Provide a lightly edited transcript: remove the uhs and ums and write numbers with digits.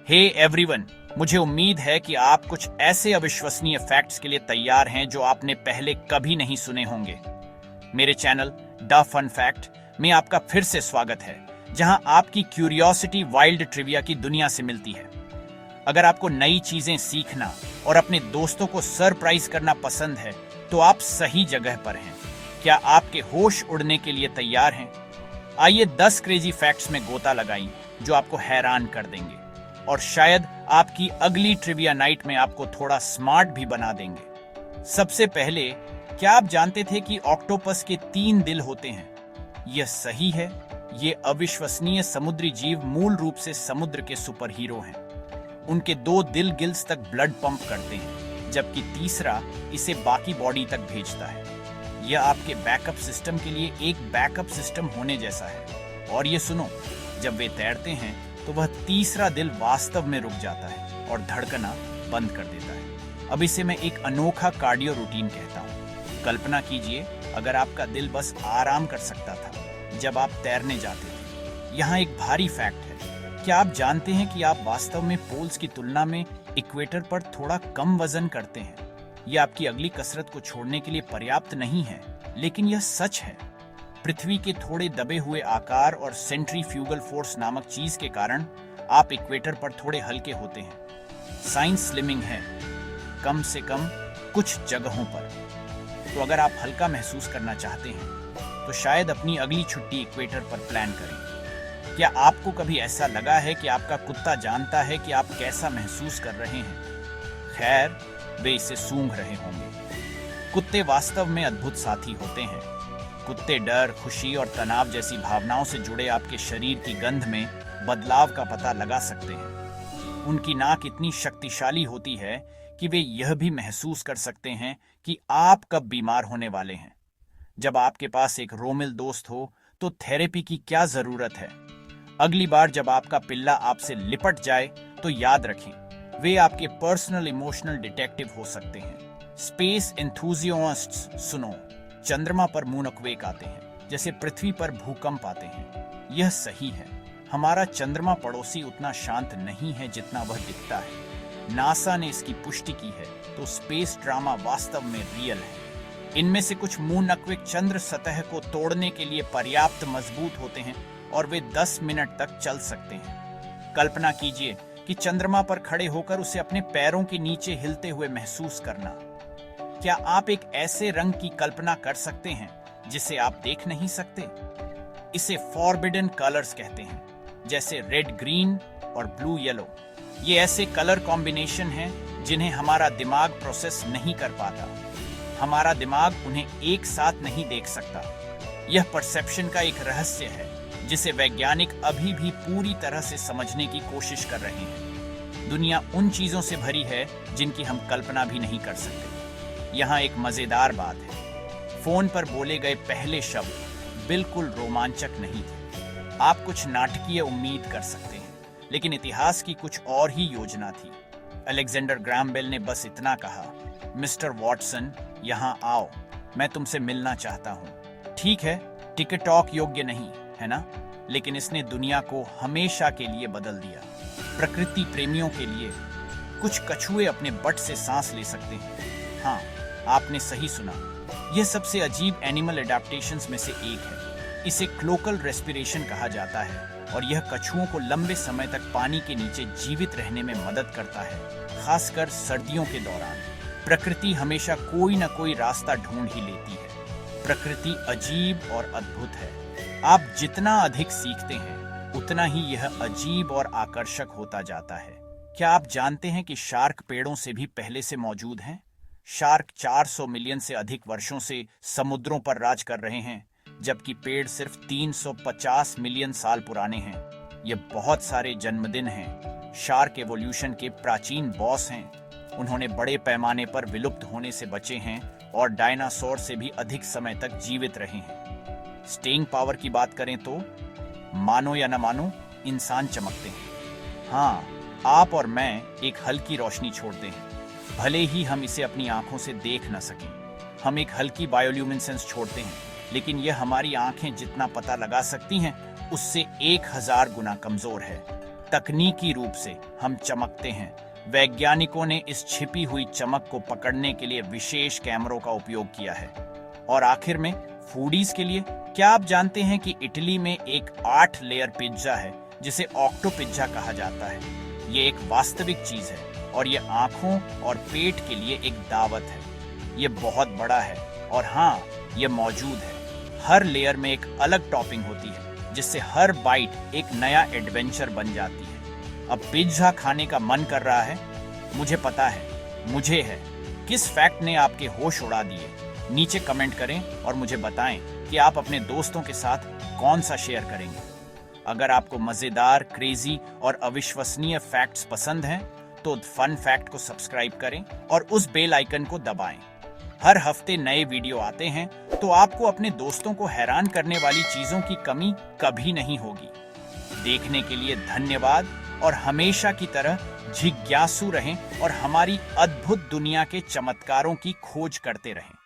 Hey everyone, मुझे उम्मीद है कि आप कुछ ऐसे अविश्वसनीय फैक्ट्स के लिए तैयार हैं जो आपने पहले कभी नहीं सुने होंगे। मेरे चैनल द फन फैक्ट में आपका फिर से स्वागत है, जहां आपकी क्यूरियोसिटी वाइल्ड ट्रिविया की दुनिया से मिलती है। अगर आपको नई चीजें सीखना और अपने दोस्तों को सरप्राइज करना पसंद है, तो आप सही जगह पर हैं। क्या आपके होश उड़ने के लिए तैयार हैं? आइए 10 क्रेजी फैक्ट्स में गोता लगाएं जो आपको हैरान कर देंगे और शायद आपकी अगली ट्रिविया नाइट में आपको थोड़ा स्मार्ट भी बना देंगे। सबसे पहले, क्या आप जानते थे कि ऑक्टोपस के 3 दिल होते हैं? यह सही है। ये अविश्वसनीय समुद्री जीव मूल रूप से समुद्र के सुपर हीरो हैं। उनके 2 दिल गिल्स तक ब्लड पंप करते हैं, जबकि तीसरा इसे बाकी बॉडी तक भेजता है। यह आपके बैकअप सिस्टम के लिए एक बैकअप सिस्टम होने जैसा है। और ये सुनो, जब वे तैरते हैं तो वह तीसरा दिल वास्तव में रुक जाता है और धड़कना बंद कर देता है। अब इसे मैं एक अनोखा कार्डियो रूटीन कहता हूँ। कल्पना कीजिए, अगर आपका दिल बस आराम कर सकता था जब आप तैरने जाते थे। यहाँ एक भारी फैक्ट है। क्या आप जानते हैं कि आप वास्तव में पोल्स की तुलना में इक्वेटर पर थोड़ा कम वजन करते हैं? यह आपकी अगली कसरत को छोड़ने के लिए पर्याप्त नहीं है, लेकिन यह सच है। पृथ्वी के थोड़े दबे हुए आकार और सेंट्रीफ्यूगल फोर्स नामक चीज के कारण आप इक्वेटर पर थोड़े हल्के होते हैं। साइंस स्लिमिंग है, कम से कम कुछ जगहों पर। तो अगर आप हल्का महसूस करना चाहते हैं, तो शायद अपनी अगली छुट्टी इक्वेटर पर प्लान करें। क्या आपको कभी ऐसा लगा है कि आपका कुत्ता जानता है कि आप कैसा महसूस कर रहे हैं? खैर, वे इसे सूंघ रहे होंगे। कुत्ते वास्तव में अद्भुत साथी होते हैं। कुत्ते डर, खुशी और तनाव जैसी भावनाओं से जुड़े आपके शरीर की गंध में बदलाव का पता लगा सकते हैं। उनकी नाक इतनी शक्तिशाली होती है कि वे यह भी महसूस कर सकते हैं कि आप कब बीमार होने वाले हैं। जब आपके पास एक रोमिल दोस्त हो, तो थेरेपी की क्या जरूरत है? अगली बार जब आपका पिल्ला आपसे लिपट जाए, तो याद रखें, वे आपके पर्सनल इमोशनल डिटेक्टिव हो सकते हैं। स्पेस एंथुसियास्ट्स, सुनो, चंद्रमा पर मूनकवेक आते हैं जैसे पृथ्वी पर भूकंप आते हैं। यह सही है। हमारा चंद्रमा पड़ोसी उतना शांत नहीं है जितना वह दिखता है। नासा ने इसकी पुष्टि की है, तो स्पेस ड्रामा वास्तव में रियल है। इनमें से कुछ मूनकवेक चंद्र सतह को तोड़ने के लिए पर्याप्त मजबूत होते हैं और वे 10 मिनट तक चल सकते हैं। कल्पना कीजिए कि चंद्रमा पर खड़े होकर उसे अपने पैरों के नीचे हिलते हुए महसूस करना। क्या आप एक ऐसे रंग की कल्पना कर सकते हैं जिसे आप देख नहीं सकते? इसे फॉरबिडन कलर्स कहते हैं, जैसे रेड ग्रीन और ब्लू येलो। ये ऐसे कलर कॉम्बिनेशन हैं जिन्हें हमारा दिमाग प्रोसेस नहीं कर पाता। हमारा दिमाग उन्हें एक साथ नहीं देख सकता। यह परसेप्शन का एक रहस्य है जिसे वैज्ञानिक अभी भी पूरी तरह से समझने की कोशिश कर रहे हैं। दुनिया उन चीजों से भरी है जिनकी हम कल्पना भी नहीं कर सकते। यहाँ एक मजेदार बात है। फोन पर बोले गए पहले शब्द बिल्कुल रोमांचक नहीं थे। आप कुछ नाटकीय उम्मीद कर सकते हैं, लेकिन इतिहास की कुछ और ही योजना थी। अलेक्जेंडर ग्राहम बेल ने बस इतना कहा, मिस्टर वॉटसन, यहाँ आओ, मैं तुमसे मिलना चाहता हूँ। ठीक है, टिकटॉक योग्य नहीं है ना, लेकिन इसने दुनिया को हमेशा के लिए बदल दिया। प्रकृति प्रेमियों के लिए कुछ कछुए अपने बट से सांस ले सकते हैं। हाँ, आपने सही सुना। यह सबसे अजीब एनिमल एडेप्टेशंस में से एक है। इसे क्लोकल रेस्पिरेशन कहा जाता है और यह कछुओं को लंबे समय तक पानी के नीचे जीवित रहने में मदद करता है, खासकर सर्दियों के दौरान। प्रकृति हमेशा कोई न कोई रास्ता ढूंढ ही लेती है। प्रकृति अजीब और अद्भुत है। आप जितना अधिक सीखते हैं, उतना ही यह अजीब और आकर्षक होता जाता है। क्या आप जानते हैं कि शार्क पेड़ों से भी पहले से मौजूद हैं? शार्क 400 मिलियन से अधिक वर्षों से समुद्रों पर राज कर रहे हैं, जबकि पेड़ सिर्फ 350 मिलियन साल पुराने हैं। ये बहुत सारे जन्मदिन हैं। शार्क एवोल्यूशन के प्राचीन बॉस हैं। उन्होंने बड़े पैमाने पर विलुप्त होने से बचे हैं और डायनासोर से भी अधिक समय तक जीवित रहे हैं। स्टेइंग पावर की बात करें तो मानो या न मानो, इंसान चमकते हैं। हाँ, आप और मैं एक हल्की रोशनी छोड़ते हैं, भले ही हम इसे अपनी आंखों से देख न सकें। हम एक हल्की बायोल्यूमिनेसेंस छोड़ते हैं, लेकिन यह हमारी आंखें जितना पता लगा सकती हैं, उससे 1000 गुना कमजोर है। तकनीकी रूप से हम चमकते हैं। वैज्ञानिकों ने इस छिपी हुई चमक को पकड़ने के लिए विशेष कैमरों का उपयोग किया है। और आखिर में फूडीज के लिए, क्या आप जानते हैं कि इटली में एक 8 लेयर पिज्जा है जिसे ऑक्टो पिज्जा कहा जाता है। ये एक वास्तविक चीज है और ये आंखों और पेट के लिए एक दावत है। ये बहुत बड़ा है और हाँ, ये मौजूद है। हर लेयर में एक अलग टॉपिंग होती है जिससे हर बाइट एक नया एडवेंचर बन जाती है। अब पिज्जा खाने का मन कर रहा है? मुझे पता है, मुझे है। किस फैक्ट ने आपके होश उड़ा दिए? नीचे कमेंट करें और मुझे बताएं कि आप अपने दोस्तों के साथ कौन सा शेयर करेंगे। अगर आपको मजेदार, क्रेजी और अविश्वसनीय फैक्ट्स पसंद हैं तो फन फैक्ट को सब्सक्राइब करें और उस बेल आइकन को दबाएं। हर हफ्ते नए वीडियो आते हैं तो आपको अपने दोस्तों को हैरान करने वाली चीजों की कमी कभी नहीं होगी। देखने के लिए धन्यवाद और हमेशा की तरह जिज्ञासु रहें और हमारी अद्भुत दुनिया के चमत्कारों की खोज करते रहें।